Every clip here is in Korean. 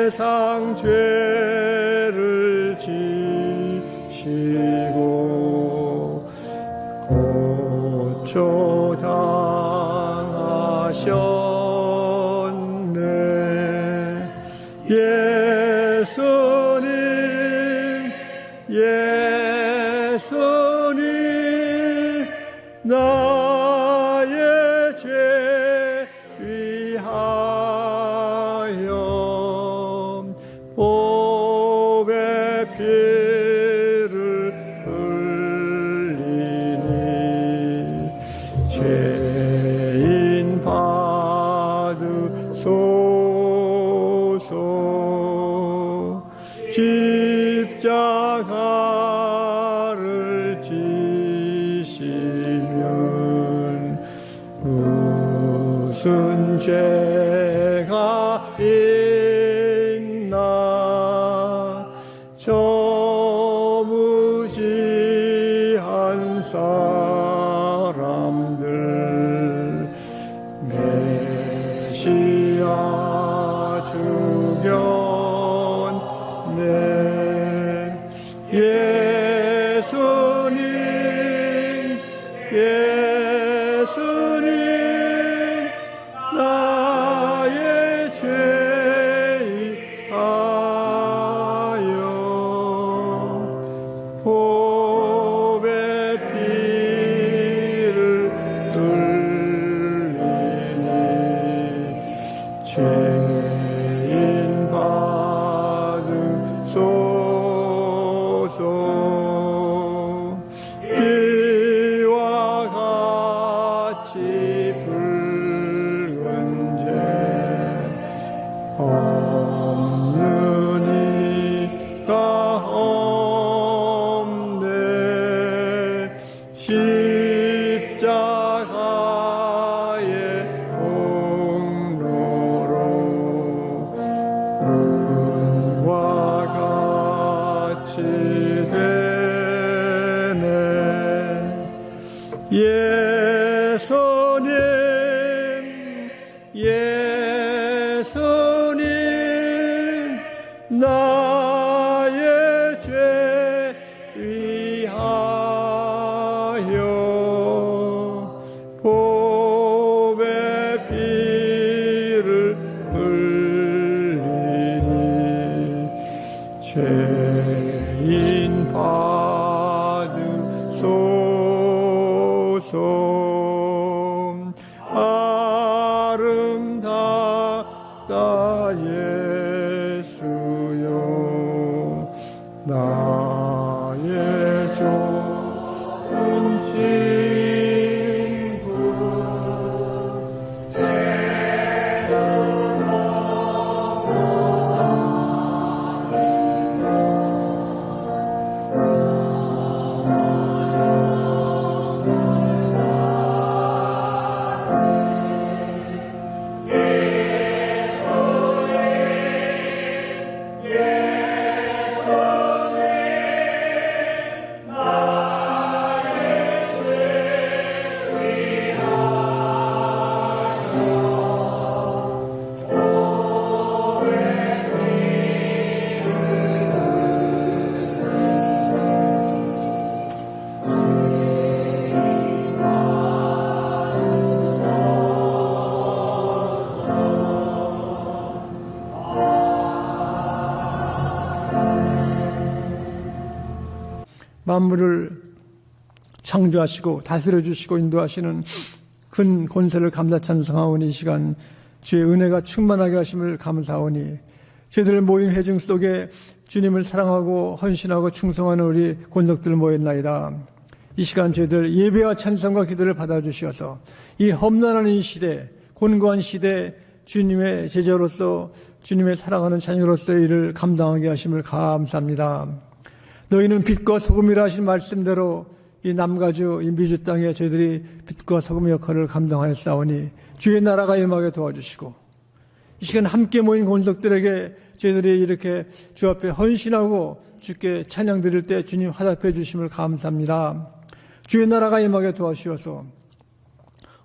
세상 죄를 지시고 고초당하셨네. 예수님 나의 죄 위하여 보배 피를 흘리니 죄인 받으소서. 십자가를 지시면 무슨 죄가 있나. 저 무지한 사람들 메시아 죽였네. 예수님 나의 죄 위하여 보배 피를 흘리니 죄인 받으소서. 이와 같이 붉은 죄 없는 이가 없네. 십자가의 공로로 눈과 같이 되네. 예수님 나의 죄 위하여 보배 피를 흘리니 죄인 받으소서. 아름답다 예수여 나의 좋은 친구. 만물을 창조하시고 다스려 주시고 인도하시는 큰 권세를 감사 찬송하오니 이 시간 주의 은혜가 충만하게 하심을 감사하오니 저희들 모인 회중 속에 주님을 사랑하고 헌신하고 충성하는 우리 권속들 모였나이다. 이 시간 저희들 예배와 찬송과 기도를 받아주시어서 이 험난한 이 시대, 곤고한 시대 주님의 제자로서 주님의 사랑하는 자녀로서의 일을 감당하게 하심을 감사합니다. 너희는 빛과 소금이라 하신 말씀대로 이 남가주, 이 미주 땅에 저희들이 빛과 소금의 역할을 감당하였사오니 주의 나라가 임하게 도와주시고 이 시간 함께 모인 권속들에게 저희들이 이렇게 주 앞에 헌신하고 주께 찬양 드릴 때 주님 화답해 주심을 감사합니다. 주의 나라가 임하게 도와주셔서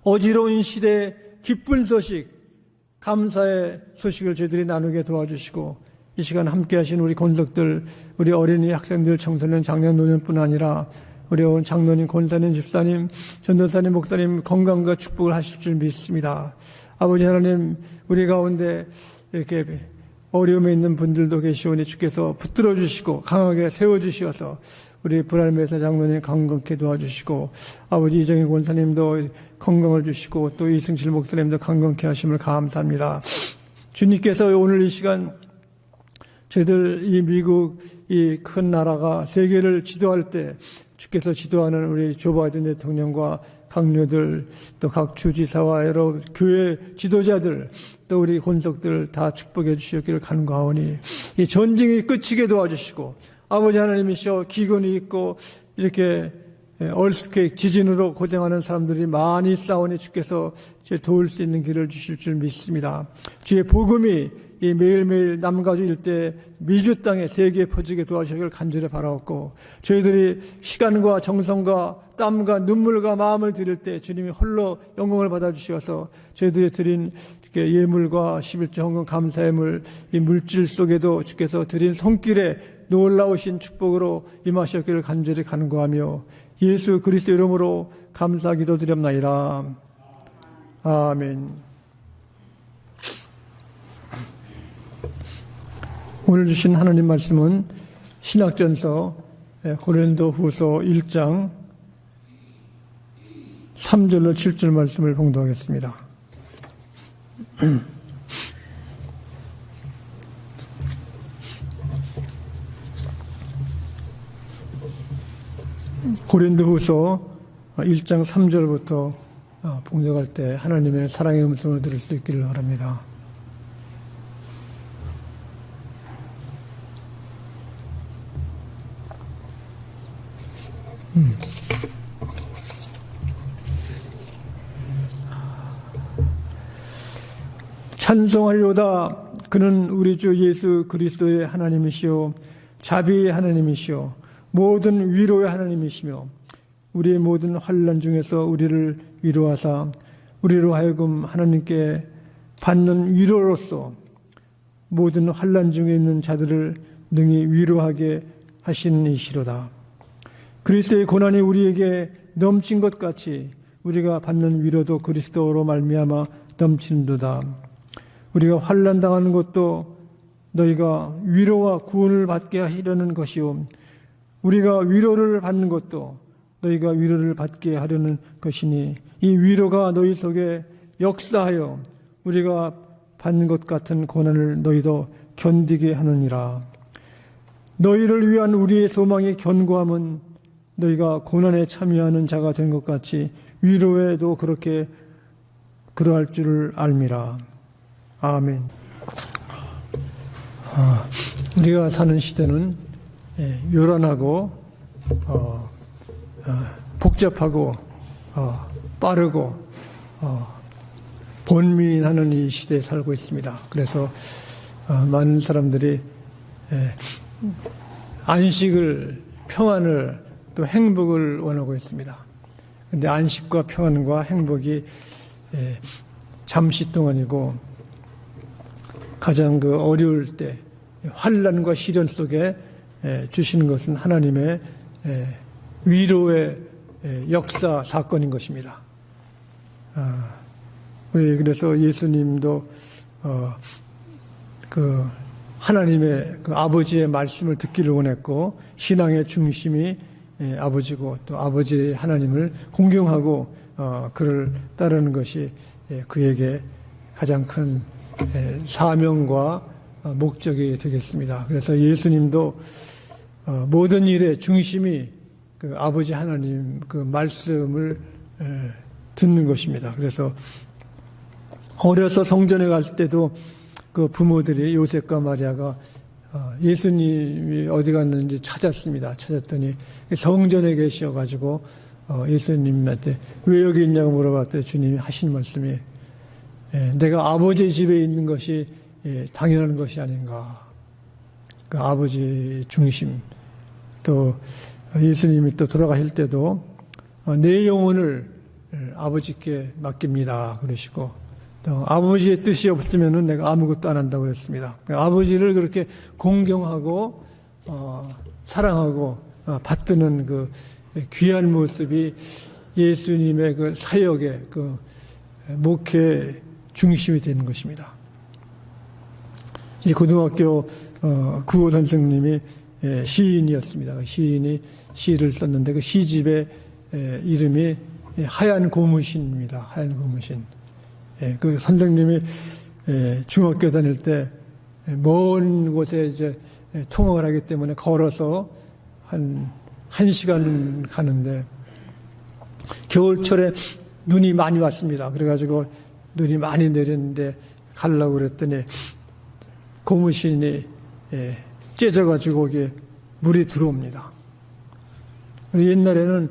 어지러운 시대에 기쁜 소식, 감사의 소식을 저희들이 나누게 도와주시고 이 시간 함께 하신 우리 권석들, 우리 어린이, 학생들, 청소년, 장년, 노년뿐 아니라 우리 온 장로님, 권사님, 집사님, 전도사님, 목사님 건강과 축복을 하실 줄 믿습니다. 아버지 하나님, 우리 가운데 이렇게 어려움에 있는 분들도 계시오니 주께서 붙들어 주시고 강하게 세워주시어서 우리 불알매사 장로님 건강케 도와주시고 아버지 이정희 권사님도 건강을 주시고 또 이승실 목사님도 건강케 하심을 감사합니다. 주님께서 오늘 이 시간 저희들 이 미국 이 큰 나라가 세계를 지도할 때 주께서 지도하는 우리 조 바이든 대통령과 강요들 또 각 주지사와 여러 교회 지도자들 또 우리 권속들 다 축복해 주시기를 간구하오니 이 전쟁이 끝이게 도와주시고 아버지 하나님이시여 기근이 있고 이렇게 얼스퀘이크 지진으로 고생하는 사람들이 많이 싸우니 주께서 도울 수 있는 길을 주실 줄 믿습니다. 주의 복음이 이 매일매일 남가주 일대 미주 땅에 세계에 퍼지게 도와주시기를 간절히 바라옵고 저희들이 시간과 정성과 땀과 눈물과 마음을 드릴 때 주님이 홀로 영광을 받아주셔서 저희들이 드린 예물과 11조 헌금 감사예물 이 물질 속에도 주께서 드린 손길에 놀라우신 축복으로 임하셨기를 간절히 간구하며 예수 그리스도 이름으로 감사 기도드렸나이다. 아멘. 오늘 주신 하나님 말씀은 신약전서 고린도후서 1장 3절로 7절 말씀을 봉독하겠습니다. 고린도후서 1장 3절부터 봉독할 때 하나님의 사랑의 음성을 들을 수 있기를 바랍니다. 찬송하리로다. 그는 우리 주 예수 그리스도의 하나님이시요 자비의 하나님이시요 모든 위로의 하나님이시며 우리의 모든 환난 중에서 우리를 위로하사 우리로 하여금 하나님께 받는 위로로서 모든 환난 중에 있는 자들을 능히 위로하게 하시는 이시로다. 그리스도의 고난이 우리에게 넘친 것 같이 우리가 받는 위로도 그리스도로 말미암아 넘치는도다. 우리가 환난 당하는 것도 너희가 위로와 구원을 받게 하시려는 것이요 우리가 위로를 받는 것도 너희가 위로를 받게 하려는 것이니 이 위로가 너희 속에 역사하여 우리가 받는 것 같은 고난을 너희도 견디게 하느니라. 너희를 위한 우리의 소망의 견고함은 너희가 고난에 참여하는 자가 된 것 같이 위로에도 그렇게 그러할 줄을 알미라. 아멘. 우리가 사는 시대는 요란하고 복잡하고 빠르고 번민하는 이 시대에 살고 있습니다. 그래서 많은 사람들이 안식을, 평안을 또 행복을 원하고 있습니다. 그런데 안식과 평안과 행복이 잠시 동안이고 가장 어려울 때 환난과 시련 속에 주시는 것은 하나님의 위로의 역사 사건인 것입니다. 우리 그래서 예수님도 그 하나님의 그 아버지의 말씀을 듣기를 원했고 신앙의 중심이 아버지고 또 아버지 하나님을 공경하고 그를 따르는 것이 그에게 가장 큰 사명과 목적이 되겠습니다. 그래서 예수님도 모든 일의 중심이 그 아버지 하나님 그 말씀을 듣는 것입니다. 그래서 어려서 성전에 갈 때도 그 부모들이 요셉과 마리아가 예수님이 어디 갔는지 찾았습니다. 찾았더니 성전에 계셔가지고 예수님한테 왜 여기 있냐고 물어봤더니 주님이 하신 말씀이 내가 아버지 집에 있는 것이 당연한 것이 아닌가. 그 아버지 중심. 또 예수님이 또 돌아가실 때도 내 영혼을 아버지께 맡깁니다. 그러시고 또 아버지의 뜻이 없으면은 내가 아무것도 안 한다고 그랬습니다. 아버지를 그렇게 공경하고 사랑하고 받드는 그 귀한 모습이 예수님의 그 사역의 그 목회의 중심이 되는 것입니다. 이 고등학교 국어 선생님이 시인이었습니다. 시인이 시를 썼는데 그 시집의 이름이 하얀 고무신입니다. 하얀 고무신. 그 선생님이 중학교 다닐 때 먼 곳에 이제 통학을 하기 때문에 걸어서 한 시간 가는데 겨울철에 눈이 많이 왔습니다. 그래가지고 눈이 많이 내렸는데 가려고 그랬더니 고무신이 째져가지고 거기에 물이 들어옵니다. 옛날에는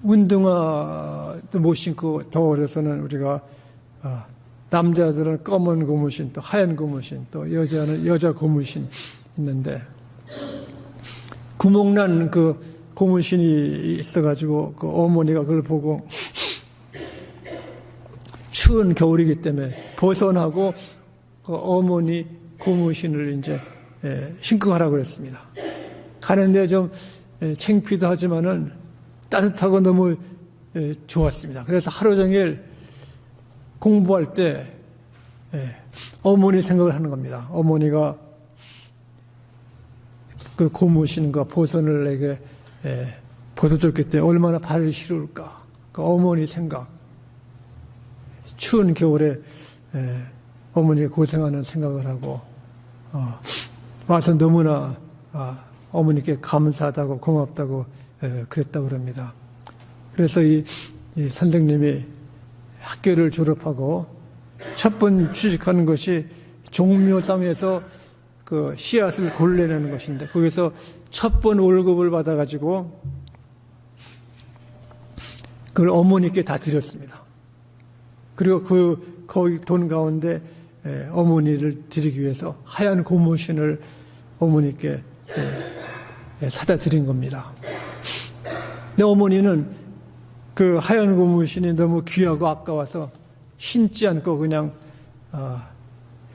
운동화도 못 신고 더워서는 우리가 남자들은 검은 고무신, 또 하얀 고무신, 또 여자는 여자 고무신 있는데 구멍난 그 고무신이 있어가지고 그 어머니가 그걸 보고 추운 겨울이기 때문에 벗어나고 그 어머니 고무신을 이제 신고 가라고 그랬습니다. 가는데 좀 창피도 하지만은 따뜻하고 너무 좋았습니다. 그래서 하루 종일 공부할 때 어머니 생각을 하는 겁니다. 어머니가 그 고무신과 보선을 내게 벗어줬기 때문에 얼마나 발이 시려울까. 그 어머니 생각. 추운 겨울에 어머니가 고생하는 생각을 하고 와서 너무나 어머니께 감사하다고 고맙다고 그랬다고 그럽니다. 그래서 이 선생님이 학교를 졸업하고 첫 번 취직하는 것이 종묘상에서 그 씨앗을 골라내는 것인데 거기서 첫 번 월급을 받아가지고 그걸 어머니께 다 드렸습니다. 그리고 거기 돈 가운데 어머니를 드리기 위해서 하얀 고무신을 어머니께 사다 드린 겁니다. 근데 어머니는 그 하얀 고무신이 너무 귀하고 아까워서 신지 않고 그냥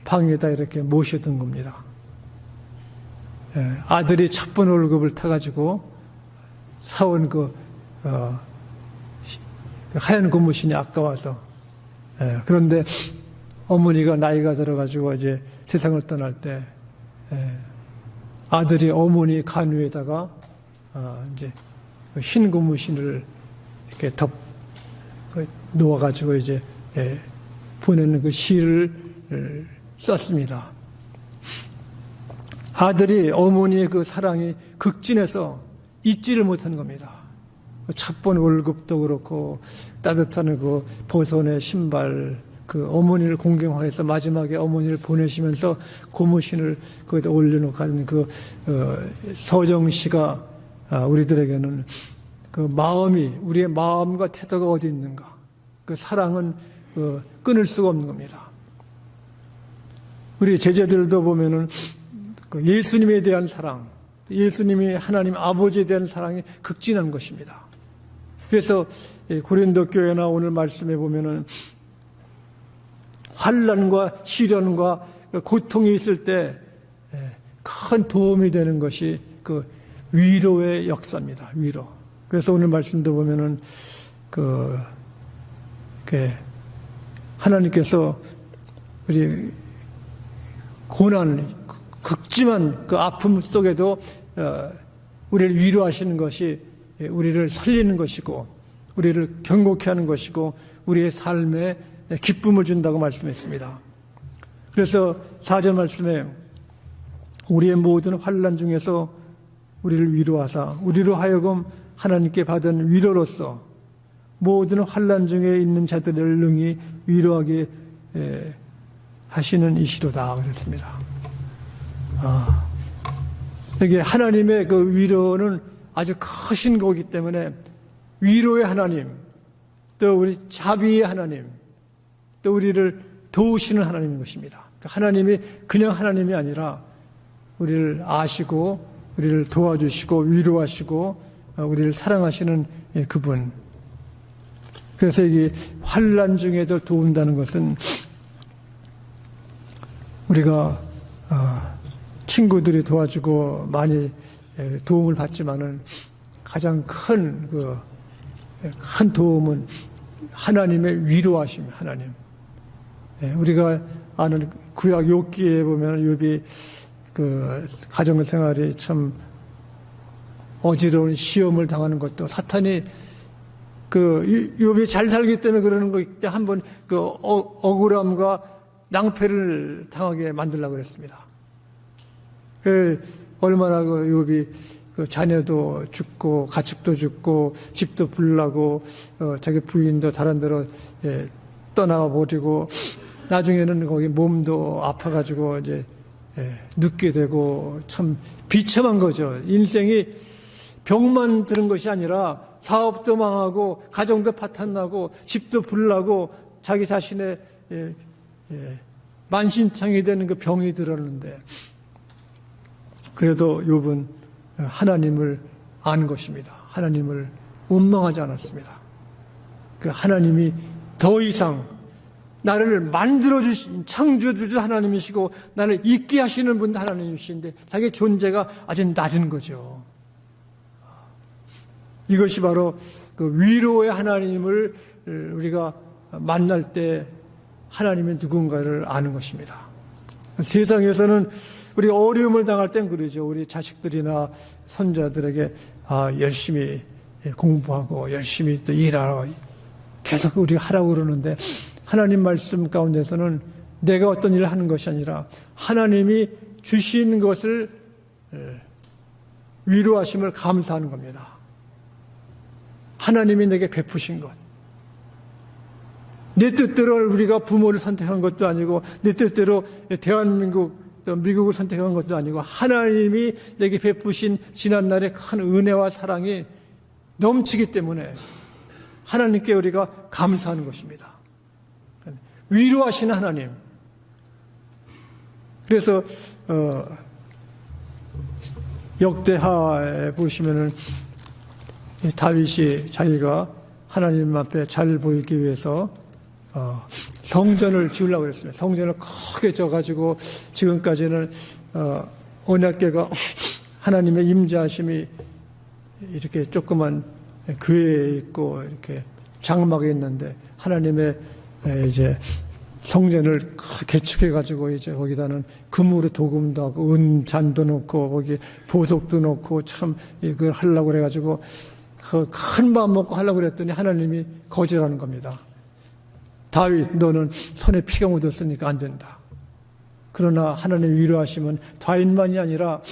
방에다 이렇게 모셔둔 겁니다. 아들이 첫 번 월급을 타가지고 사온 그 하얀 고무신이 아까워서 그런데 어머니가 나이가 들어가지고 이제 세상을 떠날 때 아들이 어머니 간 위에다가 이제 흰 고무신을 이렇게 놓아가지고 이제 보내는 그 시를 썼습니다. 아들이 어머니의 그 사랑이 극진해서 잊지를 못한 겁니다. 첫 번 월급도 그렇고 따뜻한 그 보선의 신발, 그 어머니를 공경해서 마지막에 어머니를 보내시면서 고무신을 거기다 올려놓고 하는 그 서정 씨가 우리들에게는 그 마음이 우리의 마음과 태도가 어디 있는가? 그 사랑은 끊을 수가 없는 겁니다. 우리 제자들도 보면은 그 예수님에 대한 사랑, 예수님이 하나님 아버지에 대한 사랑이 극진한 것입니다. 그래서 고린도 교회나 오늘 말씀에 보면은 환난과 시련과 고통이 있을 때 큰 도움이 되는 것이 그 위로의 역사입니다. 위로. 그래서 오늘 말씀도 보면은 하나님께서 우리 고난, 극심한 그 아픔 속에도 우리를 위로하시는 것이 우리를 살리는 것이고 우리를 경고케 하는 것이고 우리의 삶에 기쁨을 준다고 말씀했습니다. 그래서 4절 말씀에 우리의 모든 환난 중에서 우리를 위로하사 우리로 하여금 하나님께 받은 위로로서 모든 환난 중에 있는 자들을 능히 위로하게 하시는 이시로다 그랬습니다. 이게 하나님의 그 위로는 아주 크신 거기 때문에 위로의 하나님, 또 우리 자비의 하나님, 또 우리를 도우시는 하나님인 것입니다. 하나님이 그냥 하나님이 아니라 우리를 아시고 우리를 도와주시고 위로하시고 우리를 사랑하시는 그분. 그래서 이게 환난 중에도 도운다는 것은 우리가 친구들이 도와주고 많이 도움을 받지만은 가장 큰 도움은 하나님의 위로하심, 하나님. 우리가 아는 구약 욥기에 보면 욥이 가정 생활이 참 어지러운 시험을 당하는 것도 사탄이 욥이 잘 살기 때문에 그러는 거 때 한번 억울함과 낭패를 당하게 만들려고 그랬습니다. 얼마나 욥이 자녀도 죽고 가축도 죽고 집도 불나고 자기 부인도 다른 데로 떠나가 버리고 나중에는 거기 몸도 아파가지고 이제 눕게 되고 참 비참한 거죠. 인생이 병만 드는 것이 아니라 사업도 망하고 가정도 파탄나고 집도 불나고 자기 자신의 만신창이 되는 그 병이 들었는데 그래도 욥은 하나님을 아는 것입니다. 하나님을 원망하지 않았습니다. 그 하나님이 더 이상 나를 만들어주신 창조주주 하나님이시고 나를 있게 하시는 분 하나님이신데 자기 존재가 아주 낮은 거죠. 이것이 바로 그 위로의 하나님을 우리가 만날 때 하나님의 누군가를 아는 것입니다. 세상에서는 우리가 어려움을 당할 땐 그러죠. 우리 자식들이나 손자들에게 열심히 공부하고 열심히 또 일하러 계속 우리가 하라고 그러는데 하나님 말씀 가운데서는 내가 어떤 일을 하는 것이 아니라 하나님이 주신 것을 위로하심을 감사하는 겁니다. 하나님이 내게 베푸신 것. 내 뜻대로 우리가 부모를 선택한 것도 아니고 내 뜻대로 대한민국 또 미국을 선택한 것도 아니고 하나님이 내게 베푸신 지난날의 큰 은혜와 사랑이 넘치기 때문에 하나님께 우리가 감사하는 것입니다. 위로하시는 하나님. 그래서 역대하에 보시면은 다윗이 자기가 하나님 앞에 잘 보이기 위해서 성전을 지으려고 했습니다. 성전을 크게 져가지고 지금까지는 언약궤가 하나님의 임재하심이 이렇게 조그만 교회에 있고 이렇게 장막에 있는데 하나님의 이제 성전을 개축해가지고 이제 거기다는 금으로 도금도 하고 은잔도 넣고 거기 보석도 넣고 참 이걸 하려고 그래가지고 큰 마음 먹고 하려고 그랬더니 하나님이 거절하는 겁니다. 다윗 너는 손에 피가 묻었으니까 안 된다. 그러나 하나님 위로하시면 다윗만이 아니라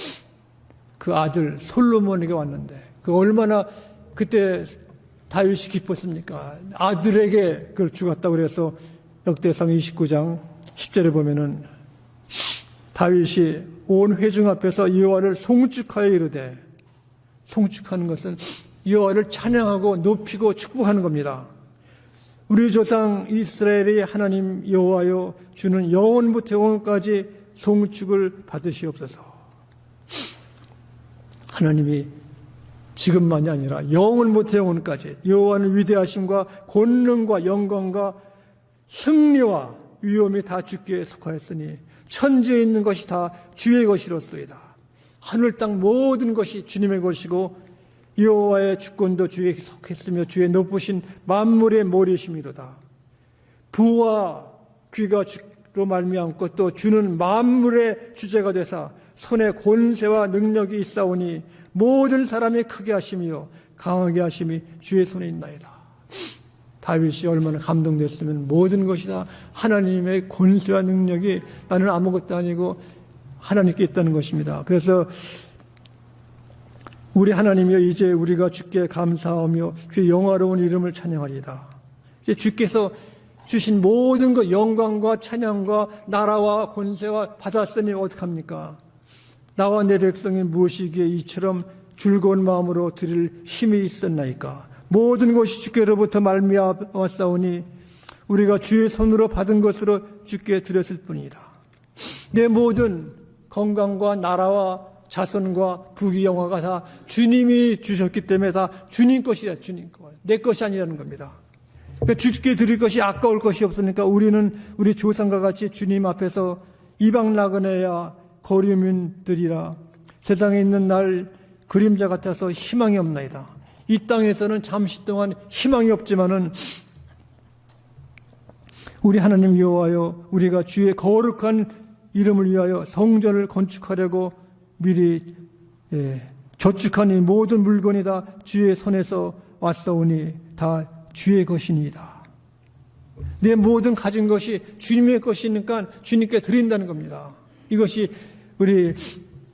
그 아들 솔로몬에게 왔는데 그 얼마나 그때 다윗이 기뻤습니까? 아들에게 그걸 주었다고 그래서 역대상 29장 10절에 보면은 다윗이 온 회중 앞에서 여호와를 송축하여 이르되 송축하는 것은 여호와를 찬양하고 높이고 축복하는 겁니다. 우리 조상 이스라엘의 하나님 여호와여 주는 영원부터 영원까지 송축을 받으시옵소서. 하나님이 지금만이 아니라 영원부터 영원까지 여호와는 위대하심과 권능과 영광과 승리와 위엄이 다 주께 속하였으니 천지에 있는 것이 다 주의 것이로소이다. 하늘 땅 모든 것이 주님의 것이고 여호와의 주권도 주에게 속했으며 주의 높으신 만물의 머리심이로다. 부와 귀가 주로 말미암고 또 주는 만물의 주제가 되사 손에 권세와 능력이 있사오니 모든 사람이 크게 하심이요 강하게 하심이 주의 손에 있나이다. 다윗이 얼마나 감동됐으면 모든 것이 다 하나님의 권세와 능력이 나는 아무것도 아니고 하나님께 있다는 것입니다. 그래서 우리 하나님이여 이제 우리가 주께 감사하며 주의 영화로운 이름을 찬양하리이다. 이제 주께서 주신 모든 것 영광과 찬양과 나라와 권세와 받았으니 어떡합니까? 나와 내 백성이 무엇이기에 이처럼 즐거운 마음으로 드릴 힘이 있었나이까? 모든 것이 주께로부터 말미암았사오니 우리가 주의 손으로 받은 것으로 주께 드렸을 뿐이다. 내 모든 건강과 나라와 자손과 부귀 영화가 다 주님이 주셨기 때문에 다 주님 것이야. 주님 것. 내 것이 아니라는 겁니다. 그러니까 주께 드릴 것이 아까울 것이 없으니까 우리는 우리 조상과 같이 주님 앞에서 이방 나그네야 거류민들이라 세상에 있는 날 그림자 같아서 희망이 없나이다. 이 땅에서는 잠시 동안 희망이 없지만은 우리 하나님 여호와여, 우리가 주의 거룩한 이름을 위하여 성전을 건축하려고 미리 저축한 이 모든 물건이 다 주의 손에서 왔사오니 다 주의 것이니이다. 내 모든 가진 것이 주님의 것이니까 주님께 드린다는 겁니다. 이것이 우리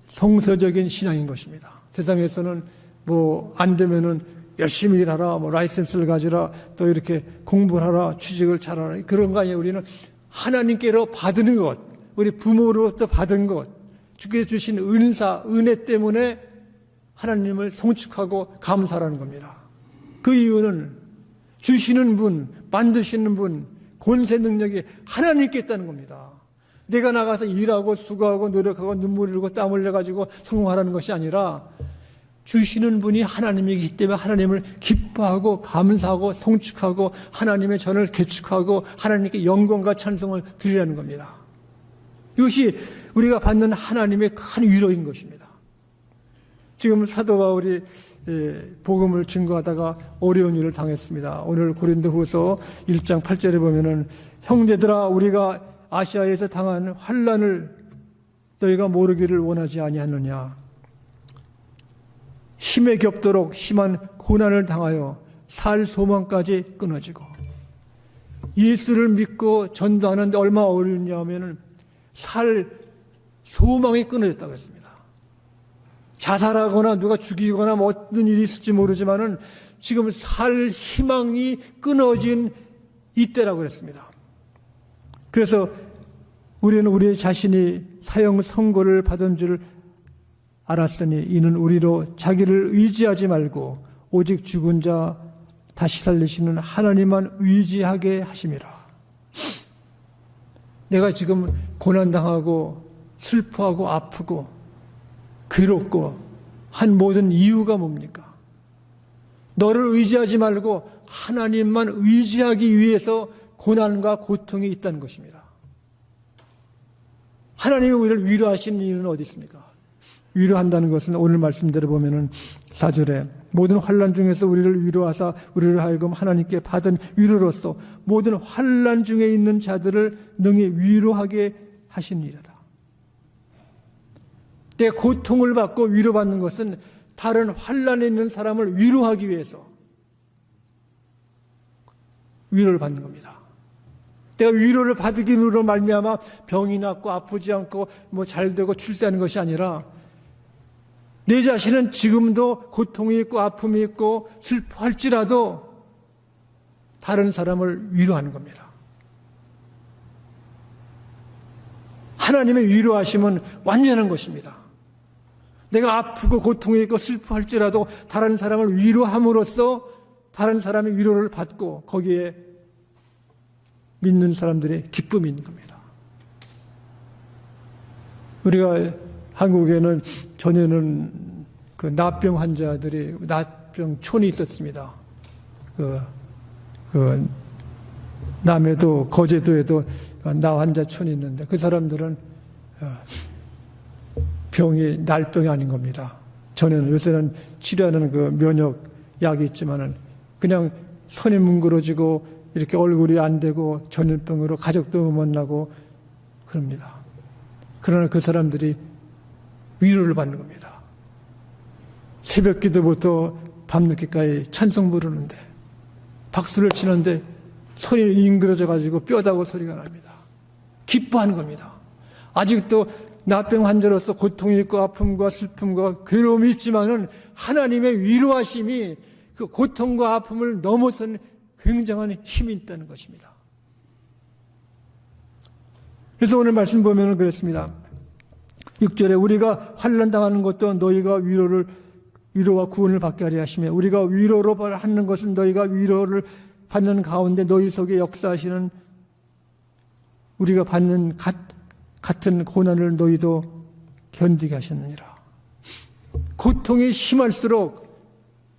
성서적인 신앙인 것입니다. 세상에서는 뭐 안 되면은 열심히 일하라, 뭐 라이센스를 가지라, 또 이렇게 공부를 하라, 취직을 잘하라, 그런 거 아니에요. 우리는 하나님께로 받은 것, 우리 부모로부터 받은 것, 주께 주신 은사, 은혜 때문에 하나님을 송축하고 감사하는 겁니다. 그 이유는 주시는 분, 만드시는 분, 권세 능력이 하나님께 있다는 겁니다. 내가 나가서 일하고 수고하고 노력하고 눈물 흘리고 땀 흘려가지고 성공하라는 것이 아니라 주시는 분이 하나님이기 때문에 하나님을 기뻐하고 감사하고 송축하고 하나님의 전을 개축하고 하나님께 영광과 찬송을 드리라는 겁니다. 이것이 우리가 받는 하나님의 큰 위로인 것입니다. 지금 사도 바울이 복음을 증거하다가 어려운 일을 당했습니다. 오늘 고린도후서 1장 8절에 보면은 형제들아 우리가 아시아에서 당한 환난을 너희가 모르기를 원하지 아니하느냐. 힘에 겹도록 심한 고난을 당하여 살 소망까지 끊어지고, 예수를 믿고 전도하는데 얼마나 어렵냐 하면은 살 소망이 끊어졌다고 했습니다. 자살하거나 누가 죽이거나 뭐 어떤 일이 있을지 모르지만은 지금 살 희망이 끊어진 이때라고 그랬습니다. 그래서 우리는 우리 자신이 사형 선고를 받은 줄 알았으니 이는 우리로 자기를 의지하지 말고 오직 죽은 자 다시 살리시는 하나님만 의지하게 하심이라. 내가 지금 고난당하고 슬퍼하고 아프고 괴롭고 한 모든 이유가 뭡니까? 너를 의지하지 말고 하나님만 의지하기 위해서 고난과 고통이 있다는 것입니다. 하나님이 우리를 위로하시는 이유는 어디 있습니까? 위로한다는 것은 오늘 말씀대로 보면은 4절에 모든 환난 중에서 우리를 위로하사 우리를 하여금 하나님께 받은 위로로서 모든 환난 중에 있는 자들을 능히 위로하게 하신 일이다. 내 고통을 받고 위로받는 것은 다른 환난에 있는 사람을 위로하기 위해서 위로를 받는 겁니다. 내가 위로를 받으기로 말미암아 병이 낫고 아프지 않고 뭐 잘되고 출세하는 것이 아니라 내 자신은 지금도 고통이 있고 아픔이 있고 슬퍼할지라도 다른 사람을 위로하는 겁니다. 하나님의 위로하심은 완전한 것입니다. 내가 아프고 고통이 있고 슬퍼할지라도 다른 사람을 위로함으로써 다른 사람의 위로를 받고 거기에 믿는 사람들의 기쁨이 있는 겁니다. 우리가 한국에는 전에는 그 납병 환자들이 납병촌이 있었습니다. 남해도 거제도에도 나 환자촌이 있는데 그 사람들은 병이 날병이 아닌 겁니다. 전에는 요새는 치료하는 그 면역 약이 있지만은 그냥 손이 뭉그러지고 이렇게 얼굴이 안 되고 전염병으로 가족도 못 만나고 그럽니다. 그러나 그 사람들이 위로를 받는 겁니다. 새벽 기도부터 밤늦게까지 찬송 부르는데 박수를 치는데 손이 잉그러져 가지고 뼈다고 소리가 납니다. 기뻐하는 겁니다. 아직도 납병 환자로서 고통이 있고 아픔과 슬픔과 괴로움이 있지만은 하나님의 위로하심이 그 고통과 아픔을 넘어선 굉장한 힘이 있다는 것입니다. 그래서 오늘 말씀 보면은 그랬습니다. 6절에 우리가 환난 당하는 것도 너희가 위로와 구원을 받게 하려 하시며 우리가 위로로 하는 것은 너희가 위로를 받는 가운데 너희 속에 역사하시는 우리가 받는 같은 고난을 너희도 견디게 하셨느니라. 고통이 심할수록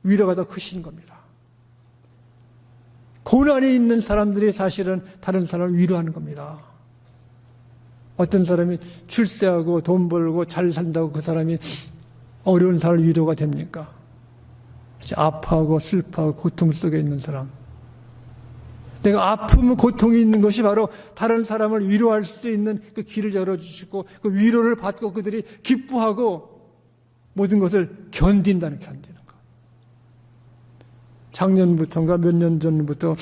위로가 더 크신 겁니다. 고난이 있는 사람들이 사실은 다른 사람을 위로하는 겁니다. 어떤 사람이 출세하고 돈 벌고 잘 산다고 그 사람이 어려운 사람 위로가 됩니까? 아파하고 슬퍼하고 고통 속에 있는 사람. 내가 아픔, 고통이 있는 것이 바로 다른 사람을 위로할 수 있는 그 길을 열어주시고 그 위로를 받고 그들이 기뻐하고 모든 것을 견디는 것. 작년부터인가 몇 년 전부터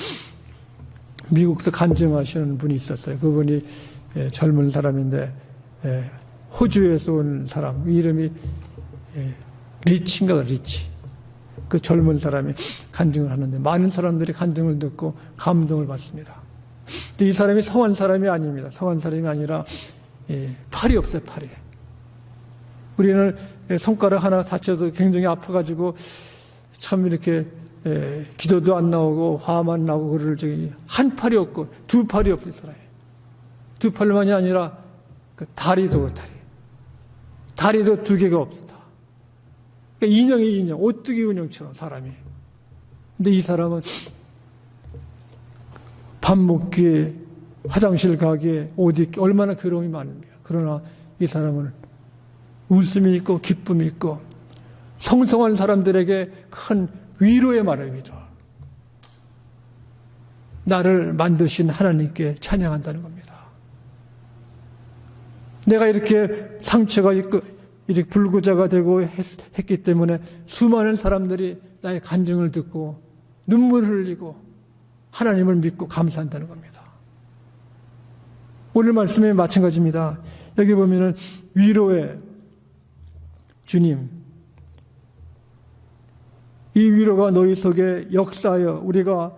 미국에서 간증하시는 분이 있었어요. 그분이 젊은 사람인데 호주에서 온 사람, 이름이 리치인가 리치. 그 젊은 사람이 간증을 하는데 많은 사람들이 간증을 듣고 감동을 받습니다. 근데 이 사람이 성한 사람이 아닙니다. 성한 사람이 아니라 팔이 없어요, 팔이. 우리는 손가락 하나 다쳐도 굉장히 아파가지고 참 이렇게 기도도 안 나오고 화만 나오고 그럴 적이 한 팔이 없고 두 팔이 없어요, 사람이. 두 팔만이 아니라 그 다리도 다리도 두 개가 없다. 그러니까 인형이 인형, 오뚜기 인형처럼 사람이. 근데 이 사람은 밥 먹기에, 화장실 가기에, 옷 입기 얼마나 괴로움이 많은데요. 그러나 이 사람은 웃음이 있고 기쁨이 있고 성성한 사람들에게 큰 위로의 말을 위로. 나를 만드신 하나님께 찬양한다는 겁니다. 내가 이렇게 상처가 있고 이렇게 불구자가 되고 했기 때문에 수많은 사람들이 나의 간증을 듣고 눈물을 흘리고 하나님을 믿고 감사한다는 겁니다. 오늘 말씀에 마찬가지입니다. 여기 보면은 위로의 주님, 이 위로가 너희 속에 역사하여 우리가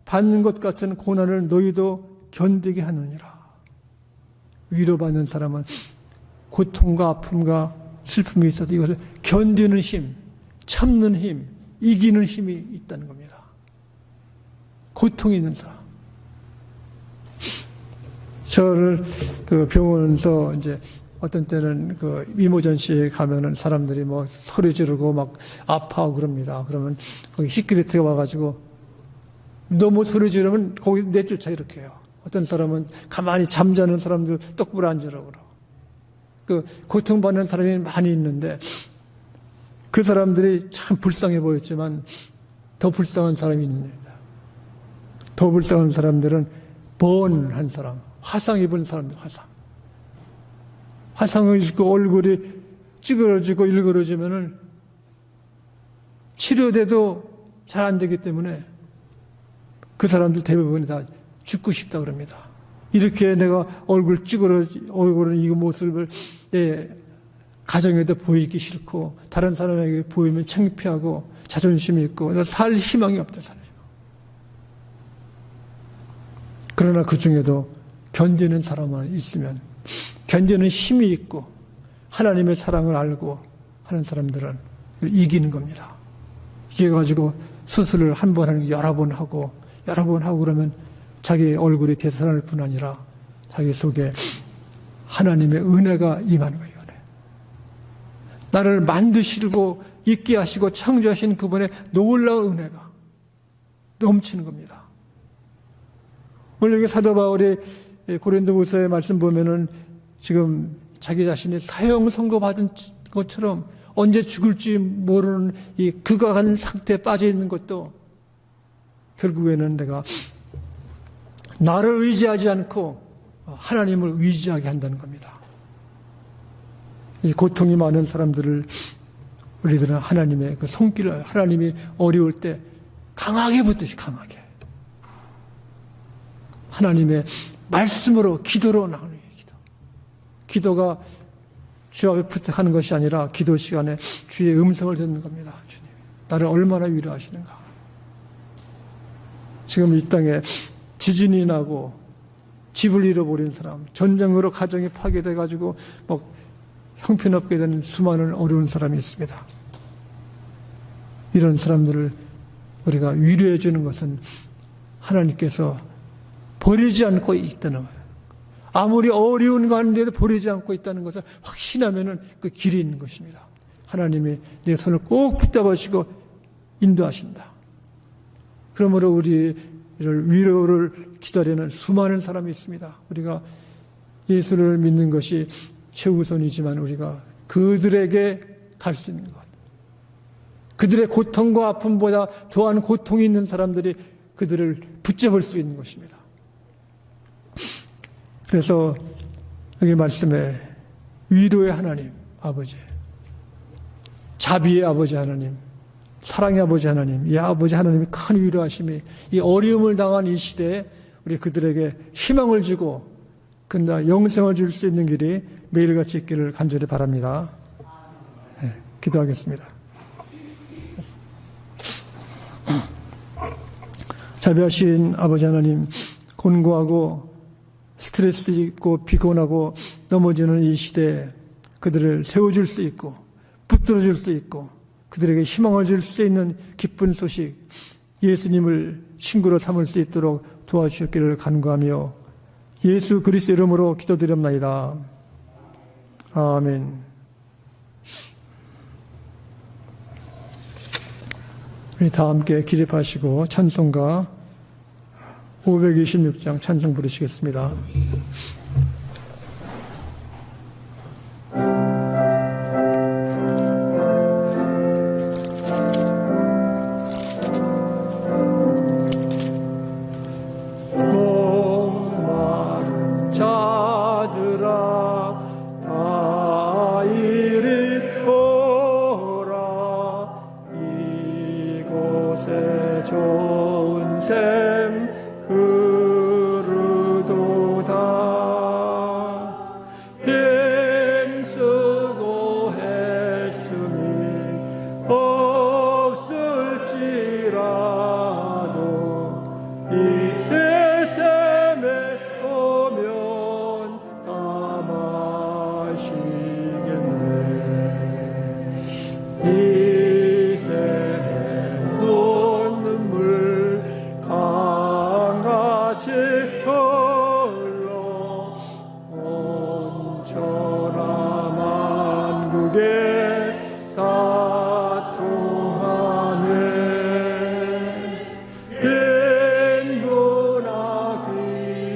받는 것 같은 고난을 너희도 견디게 하느니라. 위로받는 사람은 고통과 아픔과 슬픔이 있어도 이것을 견디는 힘, 참는 힘, 이기는 힘이 있다는 겁니다. 고통이 있는 사람. 저를 그 병원에서 이제 어떤 때는 그 이모전시에 가면은 사람들이 뭐 소리 지르고 막 아파하고 그럽니다. 그러면 거기 시큐리티가 와가지고 너무 소리 지르면 거기 내쫓아 이렇게 해요. 어떤 사람은 가만히 잠자는 사람들 똑바로 앉으라고 그러고. 그 고통받는 사람이 많이 있는데 그 사람들이 참 불쌍해 보였지만 더 불쌍한 사람이 있습니다. 더 불쌍한 사람들은 번한 사람, 화상 입은 사람들, 화상을 입고 얼굴이 찌그러지고 일그러지면은 치료돼도 잘 안 되기 때문에 그 사람들 대부분이 다 죽고 싶다 그럽니다. 이렇게 내가 얼굴은 이 모습을 가정에도 보이기 싫고 다른 사람에게 보이면 창피하고 자존심이 있고 살 희망이 없다. 그러나 그 중에도 견디는 사람만 있으면 견디는 힘이 있고 하나님의 사랑을 알고 하는 사람들은 이기는 겁니다. 이게 가지고 수술을 한 번 하는 게 여러 번 하고 그러면 자기 얼굴이 되살아날 뿐 아니라 자기 속에 하나님의 은혜가 임하는 거예요. 나를 만드시고 있게 하시고 창조하신 그분의 놀라운 은혜가 넘치는 겁니다. 오늘 여기 사도 바울이 고린도후서의 말씀 보면은 지금 자기 자신이 사형 선고받은 것처럼 언제 죽을지 모르는 이 극악한 상태에 빠져 있는 것도 결국에는 내가 나를 의지하지 않고 하나님을 의지하게 한다는 겁니다. 이 고통이 많은 사람들을 우리들은 하나님의 그 손길을 하나님이 어려울 때 강하게 붙듯이 강하게 하나님의 말씀으로 기도로 나오는 기도. 기도가 주 앞에 부탁하는 것이 아니라 기도 시간에 주의 음성을 듣는 겁니다. 주님, 나를 얼마나 위로하시는가. 지금 이 땅에 지진이 나고 집을 잃어버린 사람, 전쟁으로 가정이 파괴돼가지고 막 형편없게 되는 수많은 어려운 사람이 있습니다. 이런 사람들을 우리가 위로해 주는 것은 하나님께서 버리지 않고 있다는 거예요. 아무리 어려운 가운데도 버리지 않고 있다는 것을 확신하면은 그 길이 있는 것입니다. 하나님이 내 손을 꼭 붙잡으시고 인도하신다. 그러므로 우리를 위로를 기다리는 수많은 사람이 있습니다. 우리가 예수를 믿는 것이 최우선이지만 우리가 그들에게 갈 수 있는 것, 그들의 고통과 아픔보다 더한 고통이 있는 사람들이 그들을 붙잡을 수 있는 것입니다. 그래서 여기 말씀에 위로의 하나님 아버지, 자비의 아버지 하나님, 사랑의 아버지 하나님, 이 아버지 하나님이 큰 위로하심이 이 어려움을 당한 이 시대에 우리 그들에게 희망을 주고 그러나 영생을 줄 수 있는 길이 매일같이 있기를 간절히 바랍니다. 네, 기도하겠습니다. 자비하신 아버지 하나님, 곤고하고 스트레스 있고 피곤하고 넘어지는 이 시대에 그들을 세워줄 수 있고 붙들어줄 수 있고 그들에게 희망을 줄 수 있는 기쁜 소식, 예수님을 친구로 삼을 수 있도록 도와주셨기를 간구하며 예수 그리스도 이름으로 기도드립니다. 아멘. 우리 다 함께 기립하시고 찬송가 526장 찬송 부르시겠습니다. 목마른 자들아 다 이리 오라 이곳에 좋은 샘 흐르도다 힘쓰고 했음이 없을지라도 이 샘에 오면 다 마시겠네 이 샘에 온 눈물 강같이 흘러 온 천하 만국에 다 통하네 빈부나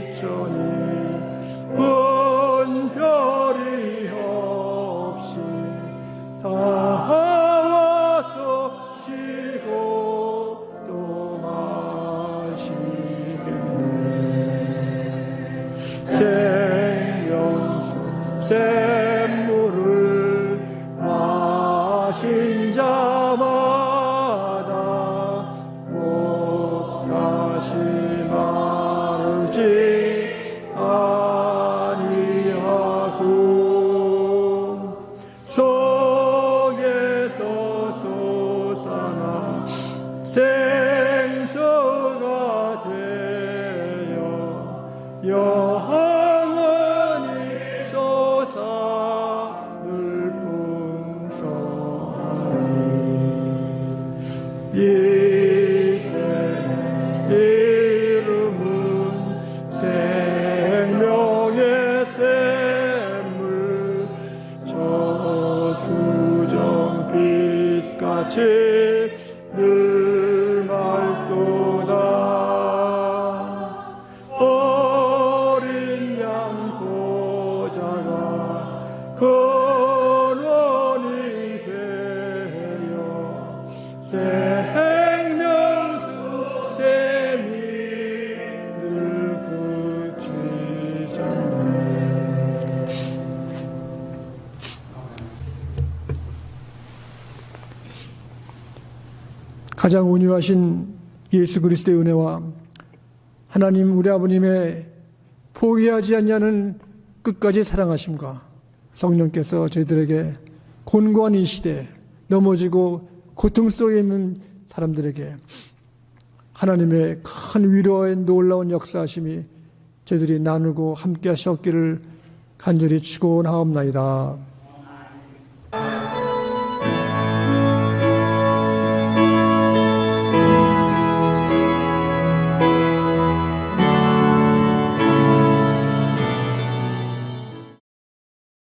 귀천이 분별이 없이 다 와서 쉬고 또 마시겠네 생명수 샘물을 마신 자마다 목 다시 마르지 아니하고 속에서 솟아나 생수가 되어 영원히 솟아 늘 풍성하니 이 샘의 이름은 생명의 샘물 저수정 빛같이 늘 맑도다 어린 양 보좌가 근원이 되어 생명수 샘이 늘 그치잖네 가장 온유하신 예수 그리스도의 은혜와 하나님 우리 아버님의 포기하지 않냐는 끝까지 사랑하심과 성령께서 저희들에게 곤고한 이 시대에 넘어지고 고통 속에 있는 사람들에게 하나님의 큰 위로의 놀라운 역사하심이 저희들이 나누고 함께 하셨기를 간절히 축원하옵나이다.